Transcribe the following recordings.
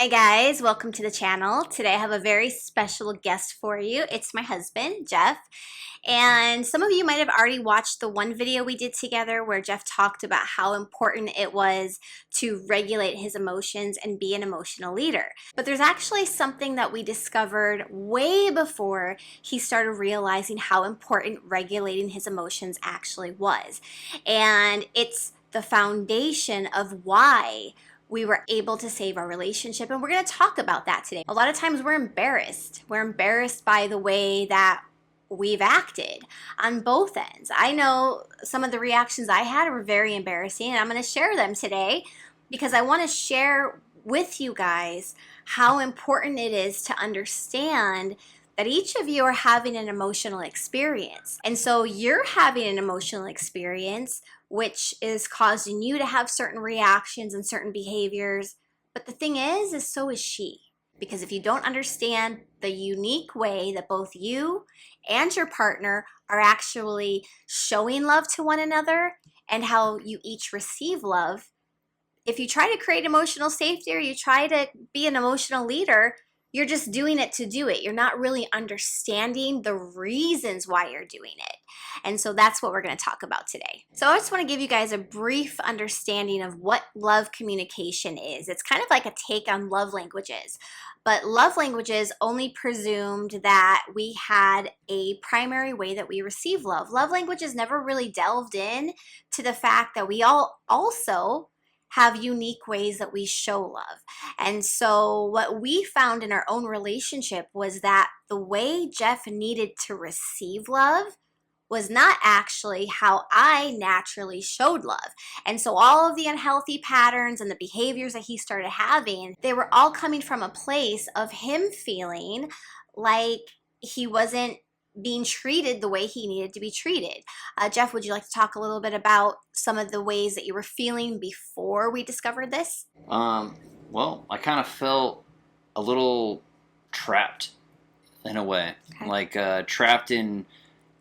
Hi guys, welcome to the channel. Today I have a very special guest for you. It's my husband, Jeff. And some of you might have already watched the one video we did together where Jeff talked about how important it was to regulate his emotions and be an emotional leader. But there's actually something that we discovered way before he started realizing how important regulating his emotions actually was. And it's the foundation of why we were able to save our relationship, and we're going to talk about that today. A lot of times we're embarrassed. We're embarrassed by the way that we've acted on both ends. I know some of the reactions I had were very embarrassing, and I'm going to share them today because I want to share with you guys how important it is to understand that each of you are having an emotional experience. And so you're having an emotional experience which is causing you to have certain reactions and certain behaviors. But the thing is so is she. Because if you don't understand the unique way that both you and your partner are actually showing love to one another and how you each receive love, if you try to create emotional safety or you try to be an emotional leader, you're just doing it to do it. You're not really understanding the reasons why you're doing it. And so that's what we're going to talk about today. So I just want to give you guys a brief understanding of what love communication is. It's kind of like a take on love languages. But love languages only presumed that we had a primary way that we receive love. Love languages never really delved in to the fact that we all also have unique ways that we show love. And so what we found in our own relationship was that the way Jeff needed to receive love was not actually how I naturally showed love. And so all of the unhealthy patterns and the behaviors that he started having, they were all coming from a place of him feeling like he wasn't being treated the way he needed to be treated. Jeff, would you like to talk a little bit about some of the ways that you were feeling before we discovered this? Well, I kind of felt a little trapped in a way, Okay. like trapped in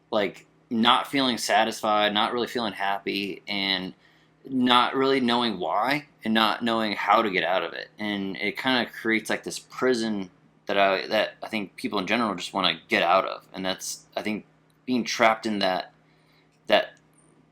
like not feeling satisfied, not really feeling happy, and not really knowing why and not knowing how to get out of it. And it kind of creates like this prison that I think people in general just want to get out of. And that's, I think, being trapped in that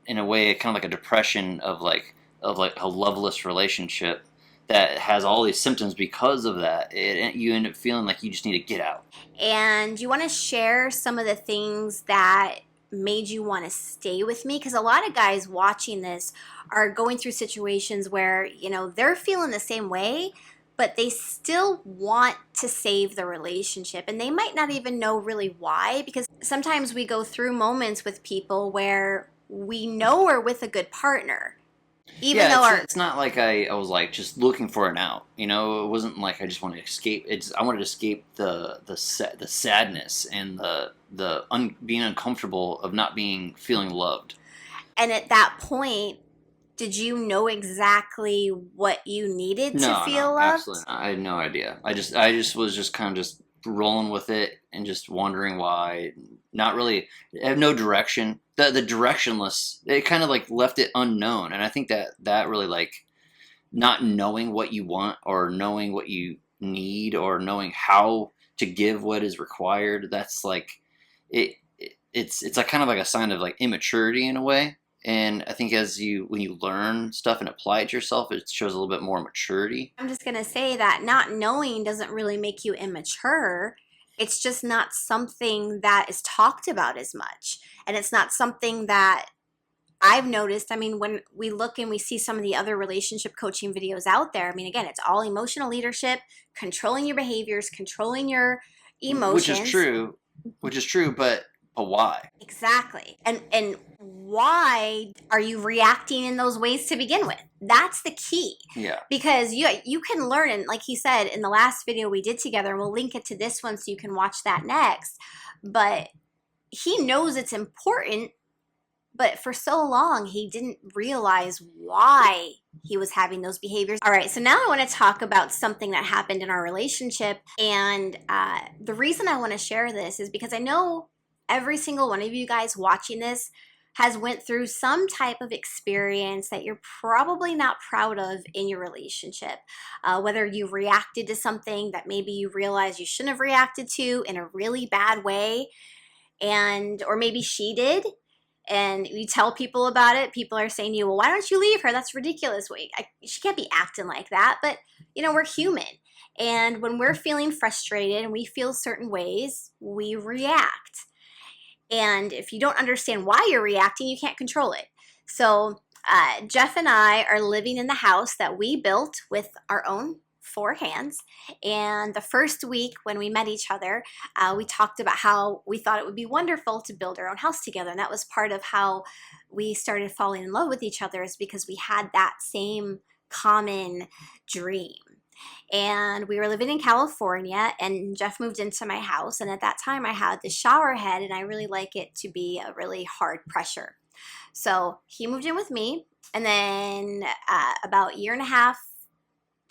in a way kind of like a depression of like a loveless relationship that has all these symptoms because of that. You end up feeling like you just need to get out. And you want to share some of the things that made you want to stay with me? Because a lot of guys watching this are going through situations where, they're feeling the same way, but they still want to save the relationship. And they might not even know really why, because sometimes we go through moments with people where we know we're with a good partner. Even Yeah, though it's not like I was like just looking for an out. It wasn't like I just wanted to escape. I wanted to escape the sadness and being uncomfortable of not feeling loved. and at that point, did you know exactly what you needed to No, feel no, absolutely loved? not. I had no idea. I just was just kind of just rolling with it and just wondering why. Not really. I have no direction. The directionless. It kind of like left it unknown, and I think that really like not knowing what you want or knowing what you need or knowing how to give what is required. That's like it's like kind of like a sign of like immaturity in a way. And I think when you learn stuff and apply it to yourself, it shows a little bit more maturity. I'm just going to say that not knowing doesn't really make you immature. It's just not something that is talked about as much. And it's not something that I've noticed. I mean, when we look and we see some of the other relationship coaching videos out there, I mean, again, it's all emotional leadership, controlling your behaviors, controlling your Which is emotions. true, but why? Exactly. And why are you reacting in those ways to begin with? That's the key. Yeah. Because you can learn, and like he said in the last video we did together, and we'll link it to this one so you can watch that next. But he knows it's important, but for so long he didn't realize why he was having those behaviors. All right, so now I want to talk about something that happened in our relationship. And the reason I want to share this is because I know every single one of you guys watching this has went through some type of experience that you're probably not proud of in your relationship. Whether you reacted to something that maybe you realize you shouldn't have reacted to in a really bad way, and or maybe she did, and you tell people about it, people are saying to you, well, why don't you leave her? That's ridiculous. Wait, she can't be acting like that. But, we're human. And when we're feeling frustrated and we feel certain ways, we react. And if you don't understand why you're reacting, you can't control it. So Jeff and I are living in the house that we built with our own four hands. And the first week when we met each other, we talked about how we thought it would be wonderful to build our own house together. And that was part of how we started falling in love with each other, is because we had that same common dream. And we were living in California, and Jeff moved into my house. And at that time I had the shower head, and I really like it to be a really hard pressure. So he moved in with me, and then about a year and a half,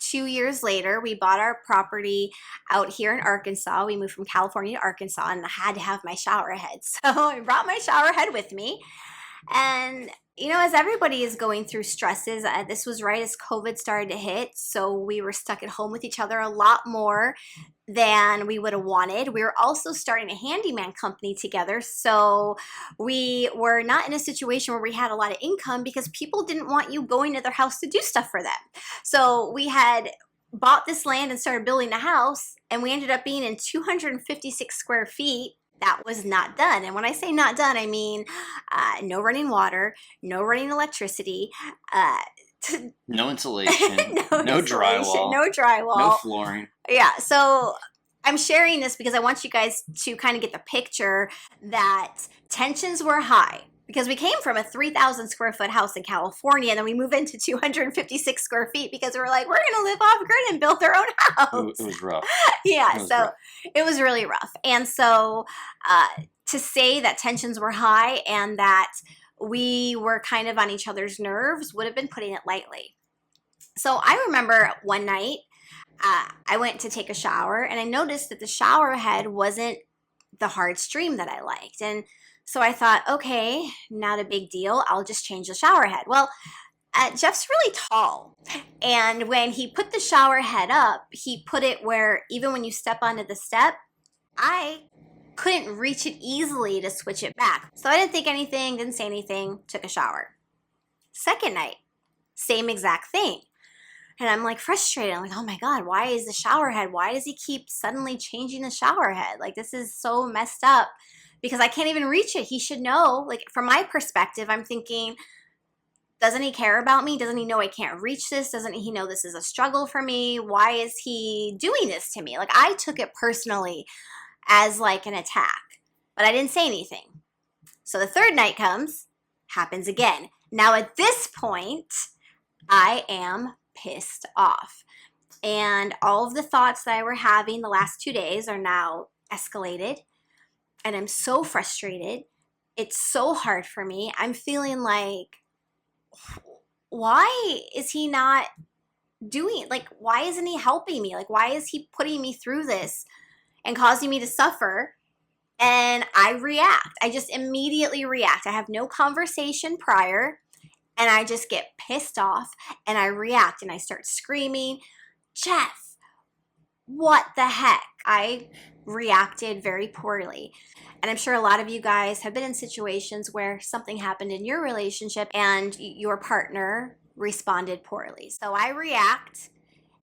2 years later, we bought our property out here in Arkansas. We moved from California to Arkansas, and I had to have my shower head. So I brought my shower head with me. And, as everybody is going through stresses, this was right as COVID started to hit. So we were stuck at home with each other a lot more than we would have wanted. We were also starting a handyman company together. So we were not in a situation where we had a lot of income, because people didn't want you going to their house to do stuff for them. So we had bought this land and started building a house, and we ended up being in 256 square feet. That was not done. And when I say not done, I mean no running water, no running electricity, No insulation, no no insulation, drywall, no drywall, no flooring. Yeah, so I'm sharing this because I want you guys to kind of get the picture that tensions were high, because we came from a 3,000 square foot house in California, and then we moved into 256 square feet because we were like, we're going to live off grid and build our own house. It was rough. Yeah, It was so rough. it was really rough. And so to say that tensions were high and that we were kind of on each other's nerves would have been putting it lightly. So I remember one night I went to take a shower, and I noticed that the shower head wasn't the hard stream that I liked. And so I thought, okay, not a big deal. I'll just change the shower head. Well, Jeff's really tall. And when he put the shower head up, he put it where even when you step onto the step, I couldn't reach it easily to switch it back. So I didn't think anything, didn't say anything, took a shower. Second night, same exact thing. And I'm like frustrated. I'm like, oh my God, why is the shower head? Why does he keep suddenly changing the shower head? Like, this is so messed up, because I can't even reach it. He should know. Like, from my perspective, I'm thinking, doesn't he care about me? Doesn't he know I can't reach this? Doesn't he know this is a struggle for me? Why is he doing this to me? Like, I took it personally as like an attack, but I didn't say anything. So the third night comes, happens again. Now at this point, I am pissed off. And all of the thoughts that I were having the last 2 days are now escalated. And I'm so frustrated. It's so hard for me. I'm feeling like, why is he not doing, like, why isn't he helping me? Like, why is he putting me through this and causing me to suffer? And I react. I just immediately react. I have no conversation prior, and I just get pissed off, and I react, and I start screaming, Jeff, what the heck? I reacted very poorly. And I'm sure a lot of you guys have been in situations where something happened in your relationship and your partner responded poorly. So I react,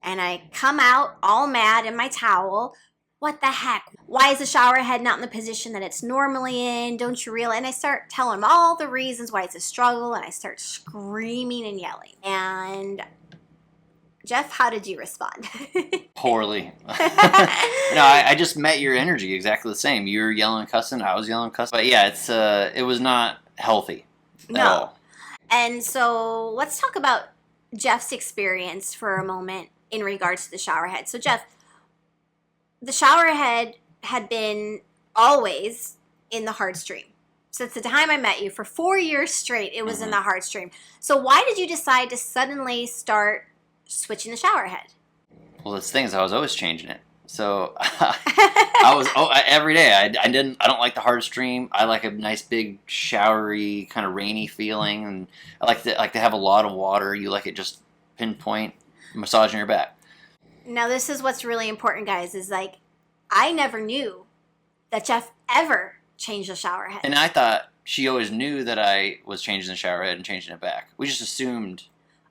and I come out all mad in my towel. What the heck? Why is the shower head not in the position that it's normally in? Don't you realize? And I start telling him all the reasons why it's a struggle, and I start screaming and yelling. And Jeff, how did you respond? Poorly. No, I just met your energy exactly the same. You were yelling and cussing, I was yelling and cussing. But yeah, it was not healthy at all. And so let's talk about Jeff's experience for a moment in regards to the shower head. So Jeff, the shower head had been always in the hard stream. Since the time I met you, for 4 years straight, it was in the hard stream. So why did you decide to suddenly start switching the shower head? Well, the thing is, I was always changing it. So I was every day. I don't like the hard stream. I like a nice big showery kind of rainy feeling, and I like to have a lot of water. You like it just pinpoint, massaging your back. Now, this is what's really important, guys, is like, I never knew that Jeff ever changed the shower head. And I thought she always knew that I was changing the shower head and changing it back. We just assumed,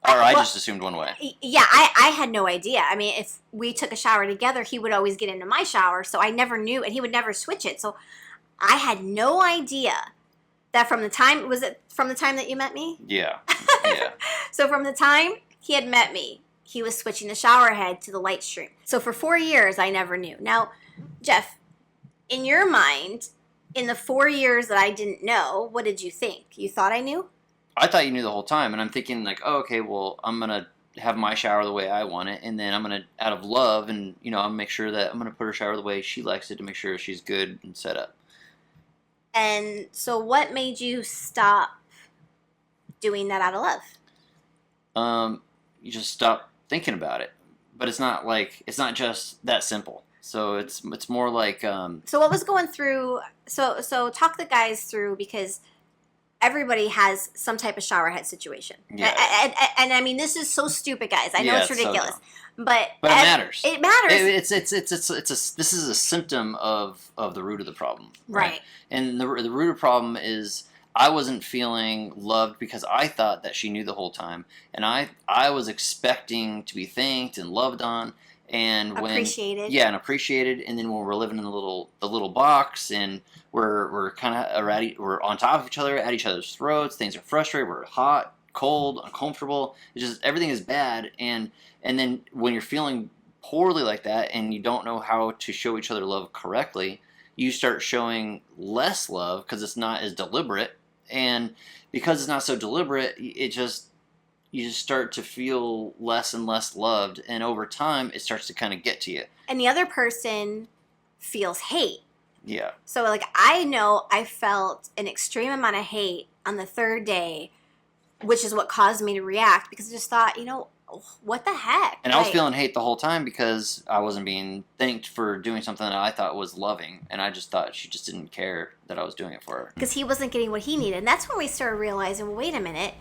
or I just assumed one way. Yeah, I had no idea. I mean, if we took a shower together, he would always get into my shower, so I never knew, and he would never switch it. So I had no idea that from the time that you met me? Yeah. So from the time he had met me, he was switching the shower head to the light stream. So for 4 years, I never knew. Now, Jeff, in your mind, in the 4 years that I didn't know, what did you think? You thought I knew? I thought you knew the whole time, and I'm thinking like, oh, okay, well, I'm gonna have my shower the way I want it, and then I'm gonna, out of love, and I'll make sure that I'm gonna put her shower the way she likes it to make sure she's good and set up. And so, what made you stop doing that out of love? You just stop thinking about it, but it's not just that simple. So it's more like. So what was going through? So talk the guys through, because everybody has some type of shower head situation. Yeah. And I mean, this is so stupid, guys. I know it's ridiculous, so but it matters. It matters. This is a symptom of the root of the problem, right? And the root of the problem is I wasn't feeling loved because I thought that she knew the whole time, and I was expecting to be thanked and loved on. And when appreciated, and appreciated, and then when we're living in the little box, and we're kind of we're on top of each other, at each other's throats. Things are frustrated. We're hot, cold, uncomfortable. It's just everything is bad. And then when you're feeling poorly like that, and you don't know how to show each other love correctly, you start showing less love because it's not as deliberate, and because it's not so deliberate, you just start to feel less and less loved, and over time, it starts to kind of get to you. And the other person feels hate. Yeah. So, like, I know I felt an extreme amount of hate on the third day, which is what caused me to react, because I just thought, what the heck? And I was feeling hate the whole time because I wasn't being thanked for doing something that I thought was loving, and I just thought she just didn't care that I was doing it for her. Because he wasn't getting what he needed. And that's when we started realizing, well, wait a minute.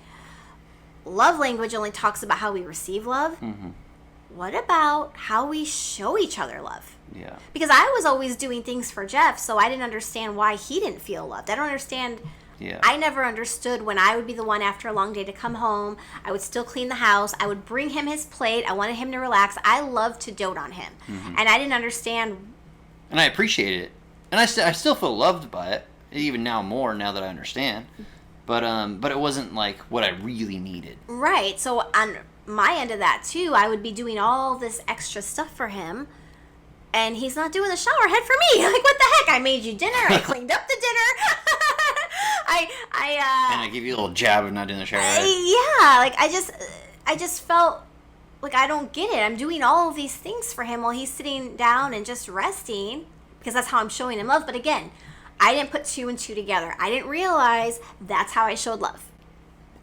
Love language only talks about how we receive love. Mm-hmm. What about how we show each other love? Yeah. Because I was always doing things for Jeff, so I didn't understand why he didn't feel loved. I don't understand. Yeah. I never understood when I would be the one after a long day to come home. I would still clean the house. I would bring him his plate. I wanted him to relax. I loved to dote on him. Mm-hmm. And I didn't understand. And I appreciate it. And I still feel loved by it, even now more, now that I understand. But it wasn't like what I really needed. Right. So on my end of that too, I would be doing all this extra stuff for him, and he's not doing the shower head for me. Like, what the heck? I made you dinner. I cleaned up the dinner. And I give you a little jab of not doing the shower head. Yeah. Like, I just felt like I don't get it. I'm doing all of these things for him while he's sitting down and just resting, because that's how I'm showing him love. But again, I didn't put two and two together. I didn't realize that's how I showed love.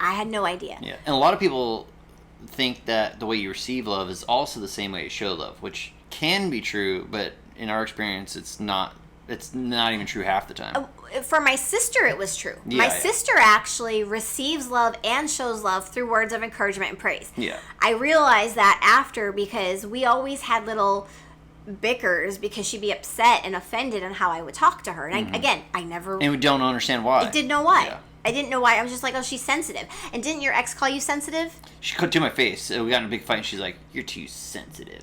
I had no idea. Yeah, and a lot of people think that the way you receive love is also the same way you show love, which can be true, but in our experience, it's not even true half the time. For my sister, it was true. Yeah, my sister actually receives love and shows love through words of encouragement and praise. Yeah. I realized that after, because we always had little bickers because she'd be upset and offended on how I would talk to her. And I never... And we don't understand why. I didn't know why. Yeah. I didn't know why. I was just like, oh, she's sensitive. And didn't your ex call you sensitive? She cut to my face. We got in a big fight, and she's like, "You're too sensitive."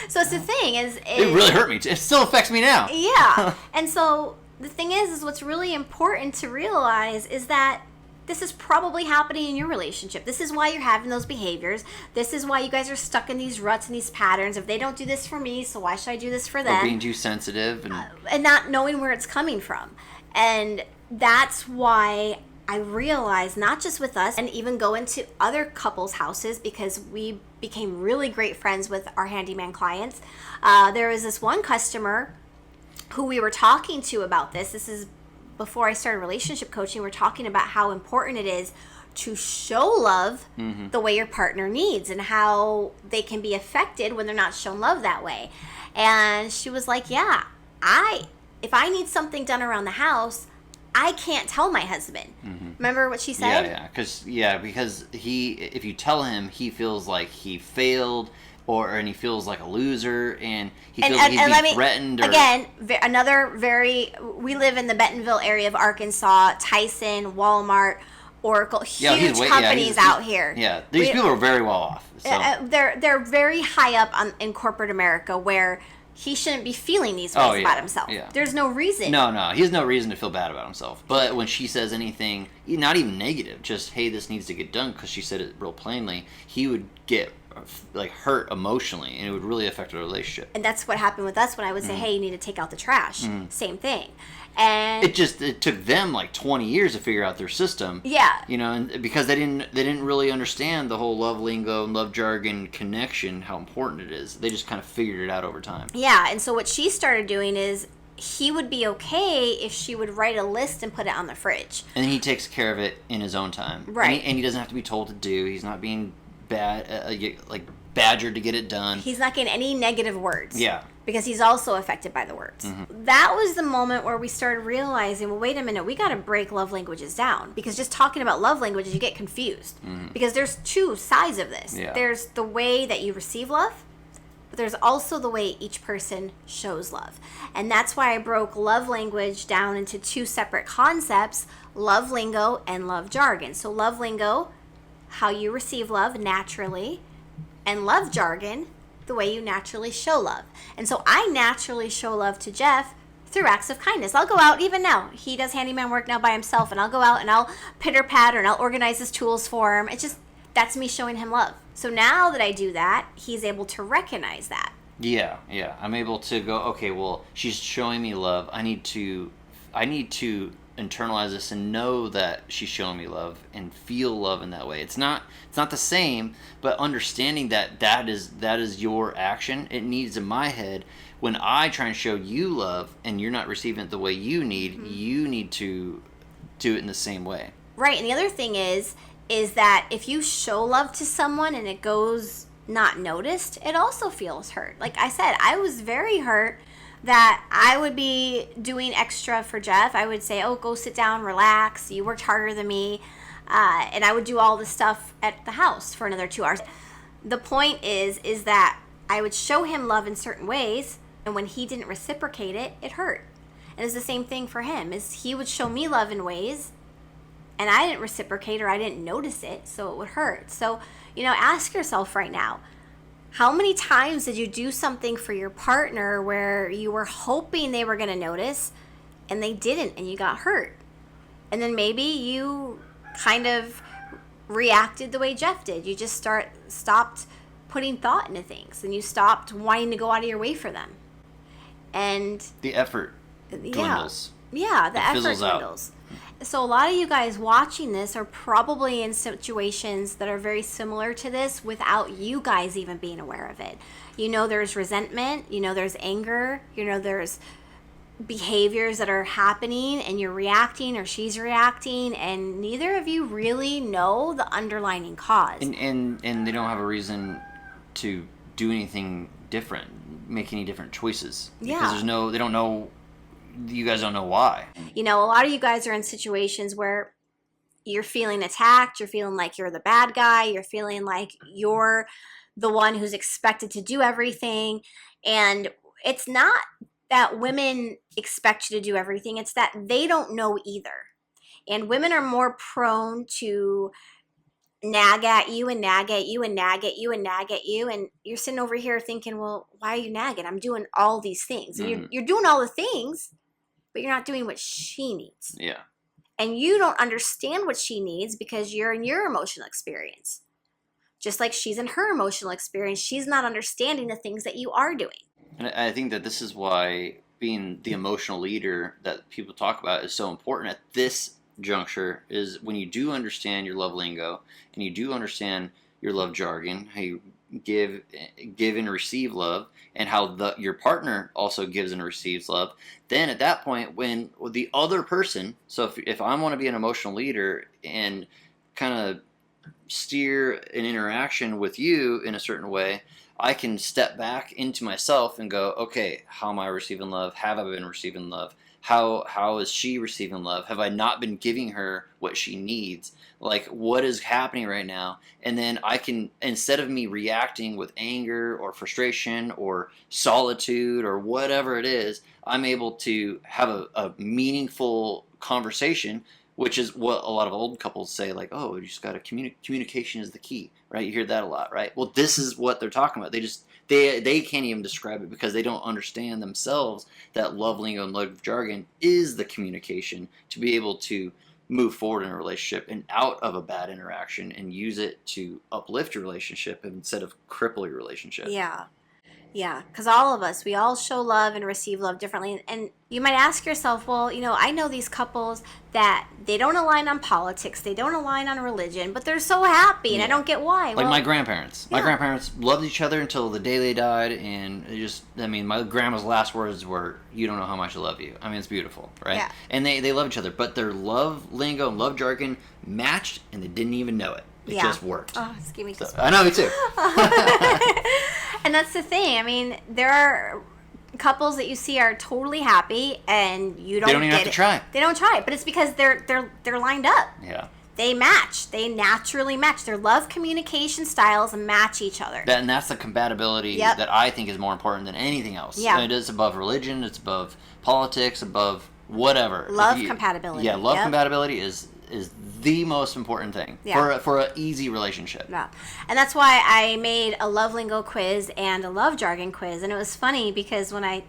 So it's the thing is... It really hurt me. It still affects me now. Yeah. And so the thing is what's really important to realize is that this is probably happening in your relationship. This is why you're having those behaviors. This is why you guys are stuck in these ruts and these patterns. If they don't do this for me, so why should I do this for them? Or being too sensitive. And not knowing where it's coming from. And that's why I realized, not just with us, and even go into other couples' houses, because we became really great friends with our handyman clients. There was this one customer who we were talking to about this. This is before I started relationship coaching. We're talking about how important it is to show love Mm-hmm. the way your partner needs and how they can be affected when they're not shown love that way. And she was like, yeah, if I need something done around the house, I can't tell my husband. Mm-hmm. Remember what she said? Because if you tell him, he feels like he failed, and he feels like a loser, and he feels like he's being threatened. Again, we live in the Bentonville area of Arkansas, Tyson, Walmart, Oracle, huge companies out here. Yeah, these people are very well off. So. They're very high up in corporate America, where he shouldn't be feeling these ways about himself. Yeah. There's no reason. No, he has no reason to feel bad about himself. But when she says anything, not even negative, just, hey, this needs to get done, because she said it real plainly, he would get like hurt emotionally, and it would really affect the relationship. And that's what happened with us when I would say, hey, you need to take out the trash. Same thing. And it took them like 20 years to figure out their system. Yeah. And because they didn't really understand the whole love lingo and love jargon connection, how important it is. They just kind of figured it out over time. Yeah, and so what she started doing is, he would be okay if she would write a list and put it on the fridge. And he takes care of it in his own time. Right. And he doesn't have to be told to do. He's not being badgered to get it done. He's not getting any negative words. Yeah. Because he's also affected by the words. Mm-hmm. That was the moment where we started realizing, well, wait a minute, we got to break love languages down. Because just talking about love languages, you get confused. Mm-hmm. Because there's two sides of this. Yeah. There's the way that you receive love, but there's also the way each person shows love. And that's why I broke love language down into two separate concepts, love lingo and love jargon. So love lingo, how you receive love naturally, and love jargon, the way you naturally show love. And so I naturally show love to Jeff through acts of kindness. I'll go out, even now, he does handyman work now by himself, and I'll go out and I'll pitter patter and I'll organize his tools for him. It's just, that's me showing him love. So now that I do that, he's able to recognize that. Yeah. I'm able to go, okay, well, she's showing me love. I need to internalize this and know that she's showing me love and feel love in that way. It's not the same, but understanding that is your action. It needs in my head, when I try and show you love and you're not receiving it the way you need, you need to do it in the same way. Right. And the other thing is that if you show love to someone and it goes not noticed, it also feels hurt. Like I said, I was very hurt that I would be doing extra for Jeff. I would say, oh, go sit down, relax. You worked harder than me. And I would do all this stuff at the house for another 2 hours. The point is that I would show him love in certain ways, and when he didn't reciprocate it, it hurt. And it's the same thing for him, is he would show me love in ways, and I didn't reciprocate or I didn't notice it, so it would hurt. So, ask yourself right now, how many times did you do something for your partner where you were hoping they were going to notice and they didn't, and you got hurt? And then maybe you kind of reacted the way Jeff did. You just stopped putting thought into things, and you stopped wanting to go out of your way for them. And the effort dwindles. Yeah, the effort fizzles dwindles. So a lot of you guys watching this are probably in situations that are very similar to this without you guys even being aware of it. There's resentment, there's anger, there's behaviors that are happening and you're reacting or she's reacting, and neither of you really know the underlying cause. And they don't have a reason to do anything different, make any different choices. Yeah. Because they don't know. You guys don't know why. A lot of you guys are in situations where you're feeling attacked, you're feeling like you're the bad guy, you're feeling like you're the one who's expected to do everything. And it's not that women expect you to do everything, it's that they don't know either. And women are more prone to nag at you and nag at you and nag at you and nag at you, and you're sitting over here thinking, well, why are you nagging? I'm doing all these things. And you're doing all the things, but you're not doing what she needs. Yeah. And you don't understand what she needs because you're in your emotional experience. Just like she's in her emotional experience, she's not understanding the things that you are doing. And I think that this is why being the emotional leader that people talk about is so important at this juncture, is when you do understand your love lingo and you do understand your love jargon, how you give and receive love, and how your partner also gives and receives love, then at that point, when the other person, so if I want to be an emotional leader and kind of steer an interaction with you in a certain way, I can step back into myself and go, okay, how am I receiving love? Have I been receiving love? How is she receiving love? Have I not been giving her what she needs? Like, what is happening right now? And then I can, instead of me reacting with anger or frustration or solitude or whatever it is, I'm able to have a meaningful conversation, which is what a lot of old couples say, like, oh, you just got to communication is the key, right? You hear that a lot, right? Well, this is what they're talking about. They can't even describe it because they don't understand themselves that love lingo and love jargon is the communication to be able to move forward in a relationship and out of a bad interaction and use it to uplift your relationship instead of cripple your relationship. Yeah. Yeah, because all of us, we all show love and receive love differently. And you might ask yourself, well, I know these couples that they don't align on politics, they don't align on religion, but they're so happy, and I don't get why. Like my grandparents. My grandparents loved each other until the day they died, and my grandma's last words were, "You don't know how much I love you." I mean, it's beautiful, right? Yeah. And they love each other, but their love lingo and love jargon matched, and they didn't even know it. It just worked. Oh, it's giving me goosebumps. I know, me too. And that's the thing. I mean, there are couples that you see are totally happy, and you don't. They don't even have to try. They don't try, but it's because they're lined up. Yeah. They match. They naturally match. Their love communication styles match each other. And that's the compatibility that I think is more important than anything else. Yeah. It is above religion. It's above politics. Above whatever. Love compatibility. Yeah. Love compatibility is the most important thing for an easy relationship. Yeah. And that's why I made a love lingo quiz and a love jargon quiz. And it was funny because when I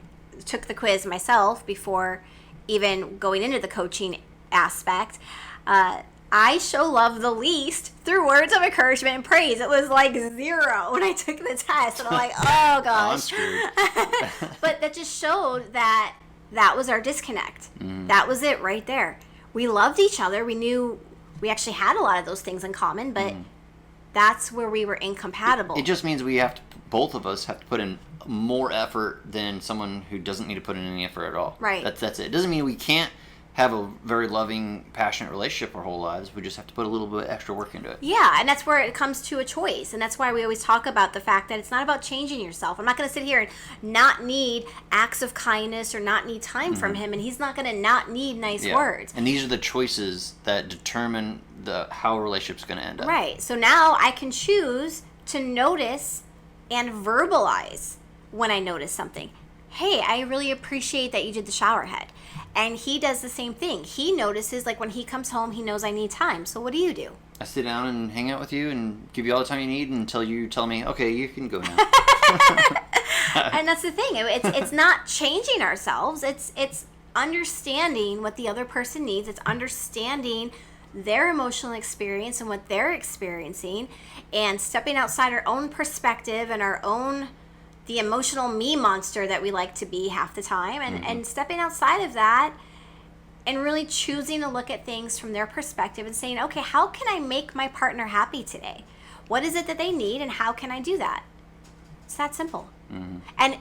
took the quiz myself before even going into the coaching aspect, I show love the least through words of encouragement and praise. It was like 0 when I took the test. And I'm like, oh gosh. But that just showed that was our disconnect. Mm-hmm. That was it right there. We loved each other. We knew we actually had a lot of those things in common, but that's where we were incompatible. It just means both of us have to put in more effort than someone who doesn't need to put in any effort at all. Right. That's it. It doesn't mean we can't have a very loving, passionate relationship our whole lives. We just have to put a little bit extra work into it. Yeah, and that's where it comes to a choice. And that's why we always talk about the fact that it's not about changing yourself. I'm not going to sit here and not need acts of kindness or not need time from him, and he's not going to not need nice words. And these are the choices that determine how a relationship's going to end up. Right. So now I can choose to notice and verbalize when I notice something. Hey, I really appreciate that you did the shower head. And he does the same thing. He notices, like when he comes home, he knows I need time. So what do? I sit down and hang out with you and give you all the time you need until you tell me, okay, you can go now. And that's the thing. It's not changing ourselves. It's understanding what the other person needs. It's understanding their emotional experience and what they're experiencing, and stepping outside our own perspective and the emotional me monster that we like to be half the time, and stepping outside of that and really choosing to look at things from their perspective and saying, okay, how can I make my partner happy today? What is it that they need, and how can I do that? It's that simple. Mm-hmm. And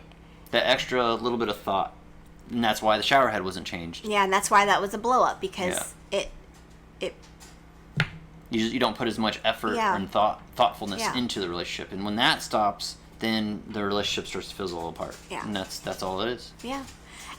the extra little bit of thought, and that's why the shower head wasn't changed. Yeah, and that's why that was a blow up, because it you don't put as much effort and thoughtfulness into the relationship, and when that stops, then the relationship starts to fizzle apart. Yeah. And that's all it is. Yeah.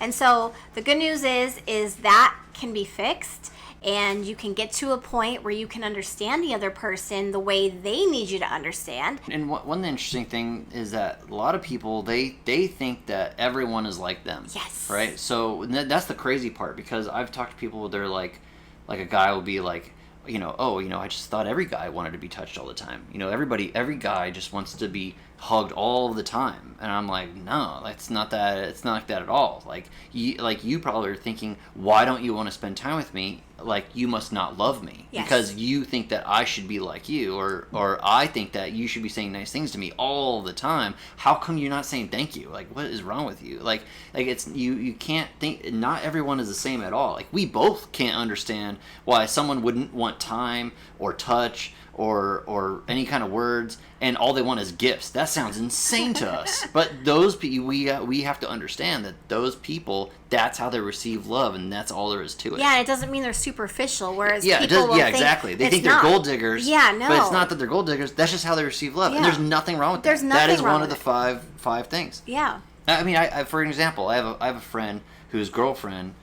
And so the good news is that can be fixed, and you can get to a point where you can understand the other person the way they need you to understand. And one interesting thing is that a lot of people, they think that everyone is like them. Yes. Right? So that's the crazy part, because I've talked to people, they're like a guy will be like, I just thought every guy wanted to be touched all the time. Every guy just wants to be hugged all the time. And I'm like, no, it's not that. It's not like that at all. Like you probably are thinking, why don't you want to spend time with me? Like, you must not love me. Yes. Because you think that I should be like you, or I think that you should be saying nice things to me all the time. How come you're not saying thank you? Like, what is wrong with you? Like it's you can't think. Not everyone is the same at all. Like, we both can't understand why someone wouldn't want time or touch or any kind of words, and all they want is gifts. That sounds insane to us. But those people, we have to understand that those people, that's how they receive love, and that's all there is to it. Yeah, and it doesn't mean they're superficial. Whereas Yeah, people will think exactly. They think not. they're gold diggers. Yeah, no. But it's not that they're gold diggers. That's just how they receive love, and there's nothing wrong with there's that. Nothing that is wrong one of with the five things. Yeah. I mean, I for an example, I have a friend whose girlfriend,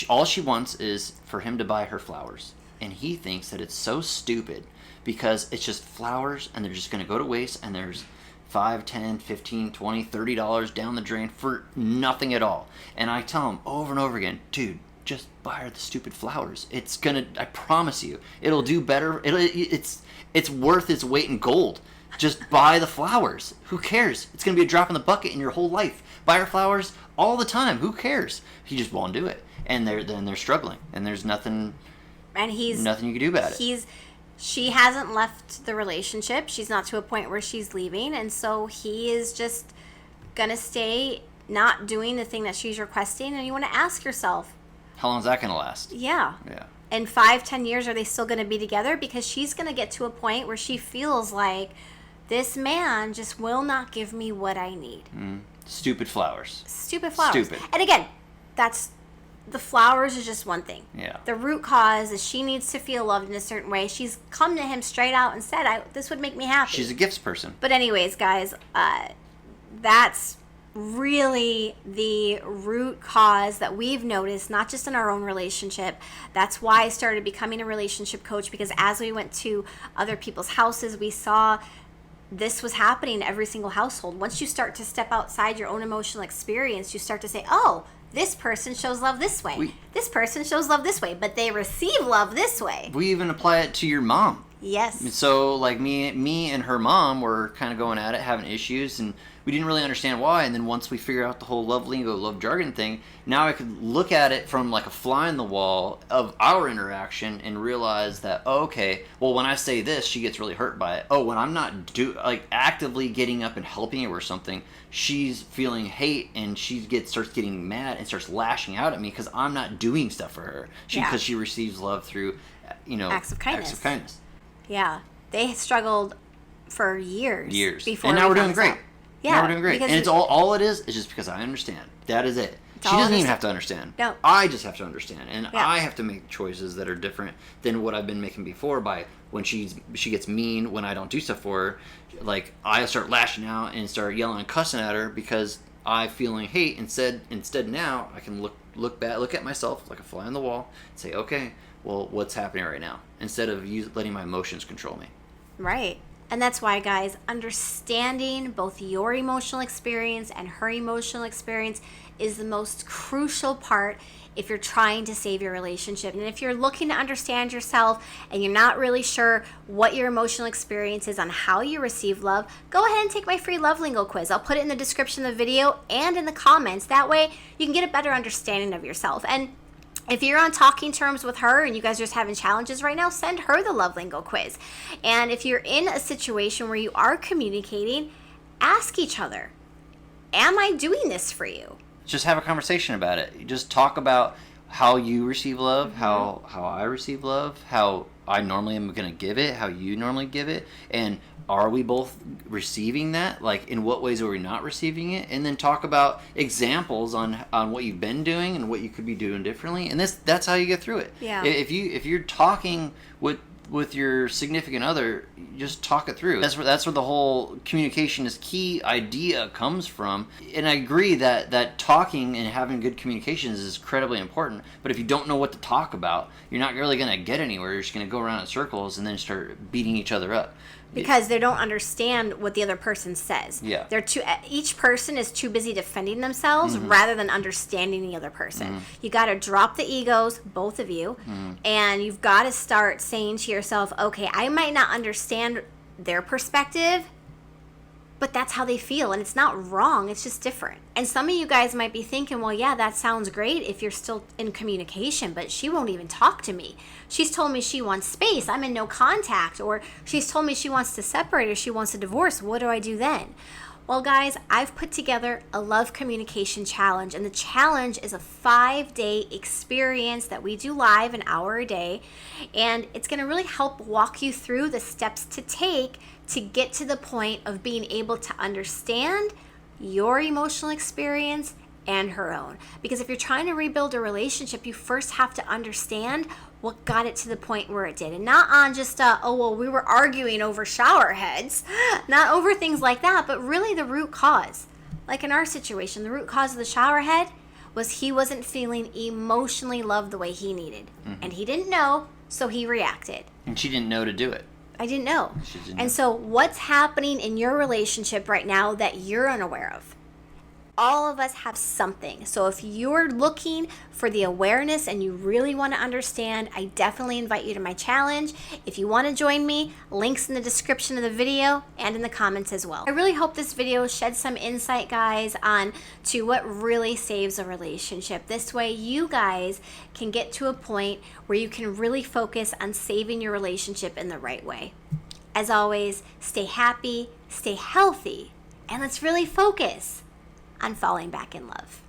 all she wants is for him to buy her flowers, and he thinks that it's so stupid because it's just flowers and they're just going to go to waste, and there's $5, $10, $15, $20, $30 down the drain for nothing at all. And I tell him over and over again, dude, just buy her the stupid flowers. It's gonna, I promise you, it'll do better. It's worth its weight in gold. Just buy the flowers. Who cares? It's going to be a drop in the bucket in your whole life. Buy her flowers all the time. Who cares? He just won't do it. And they're struggling. And there's nothing you can do about it. She hasn't left the relationship. She's not to a point where she's leaving. And so he is just going to stay not doing the thing that she's requesting. And you want to ask yourself, how long is that going to last? Yeah. In 5-10 years, are they still going to be together? Because she's going to get to a point where she feels like, this man just will not give me what I need. Stupid flowers. Stupid flowers. Stupid. And again, the flowers is just one thing. Yeah. The root cause is she needs to feel loved in a certain way. She's come to him straight out and said, this would make me happy. She's a gifts person. But anyways, guys, that's really the root cause that we've noticed, not just in our own relationship. That's why I started becoming a relationship coach, because as we went to other people's houses, we saw this was happening in every single household. Once you start to step outside your own emotional experience, you start to say, oh, this person shows love this way. This person shows love this way, but they receive love this way. We even apply it to your mom. Yes. So like me and her mom were kind of going at it, having issues, and we didn't really understand why. And then once we figure out the whole love lingo, love jargon thing, now I could look at it from like a fly in the wall of our interaction and realize that, oh, okay, well, when I say this, she gets really hurt by it. Oh, when I'm not actively getting up and helping her or something, she's feeling hate, and starts getting mad and starts lashing out at me because I'm not doing stuff for her. Because she receives love through, acts of kindness. Acts of kindness. Yeah, they struggled for years. Before, and now we're doing great. Yeah, now we're doing great. And it's all it is just because I understand. That is it. She doesn't even have to understand. No. I just have to understand, and I have to make choices that are different than what I've been making before. By when she gets mean when I don't do stuff for her, like I start lashing out and start yelling and cussing at her because I'm feeling hate. Instead now I can look at myself like a fly on the wall and say, okay, well, what's happening right now? Instead of letting my emotions control me. Right. And that's why, guys, understanding both your emotional experience and her emotional experience is the most crucial part if you're trying to save your relationship. And if you're looking to understand yourself and you're not really sure what your emotional experience is on how you receive love, go ahead and take my free love lingo quiz. I'll put it in the description of the video and in the comments. That way you can get a better understanding of yourself. And if you're on talking terms with her and you guys are just having challenges right now, send her the love lingo quiz. And if you're in a situation where you are communicating, ask each other, am I doing this for you? Just have a conversation about it. Just talk about how you receive love, how I receive love, how I normally am going to give it, how you normally give it, and are we both receiving that? Like, in what ways are we not receiving it? And then talk about examples on what you've been doing and what you could be doing differently. And that's how you get through it. Yeah. If you're talking with your significant other, just talk it through. That's where the whole communication is key idea comes from. And I agree that talking and having good communications is incredibly important. But if you don't know what to talk about, you're not really going to get anywhere. You're just going to go around in circles and then start beating each other up. Because they don't understand what the other person says. Yeah. Each person is too busy defending themselves rather than understanding the other person. You got to drop the egos, both of you, and you've got to start saying to yourself, okay, I might not understand their perspective, but that's how they feel, and it's not wrong, it's just different. And some of you guys might be thinking, well, yeah, that sounds great if you're still in communication, but she won't even talk to me. She's told me she wants space, I'm in no contact, or she's told me she wants to separate or she wants a divorce. What do I do then? Well, guys, I've put together a love communication challenge, and the challenge is a 5-day experience that we do live, an hour a day, and it's going to really help walk you through the steps to take to get to the point of being able to understand your emotional experience and her own. Because if you're trying to rebuild a relationship, you first have to understand what got it to the point where it did. And not on just, oh, well, we were arguing over shower heads, not over things like that, but really the root cause. Like in our situation, the root cause of the shower head was he wasn't feeling emotionally loved the way he needed. And he didn't know, so he reacted. And she didn't know to do it. I didn't know. She didn't And know. so what's happening in your relationship right now that you're unaware of? All of us have something. So if you're looking for the awareness and you really want to understand, I definitely invite you to my challenge. If you want to join me, links in the description of the video and in the comments as well. I really hope this video sheds some insight, guys, on to what really saves a relationship. This way you guys can get to a point where you can really focus on saving your relationship in the right way. As always, stay happy, stay healthy, and let's really focus on falling back in love.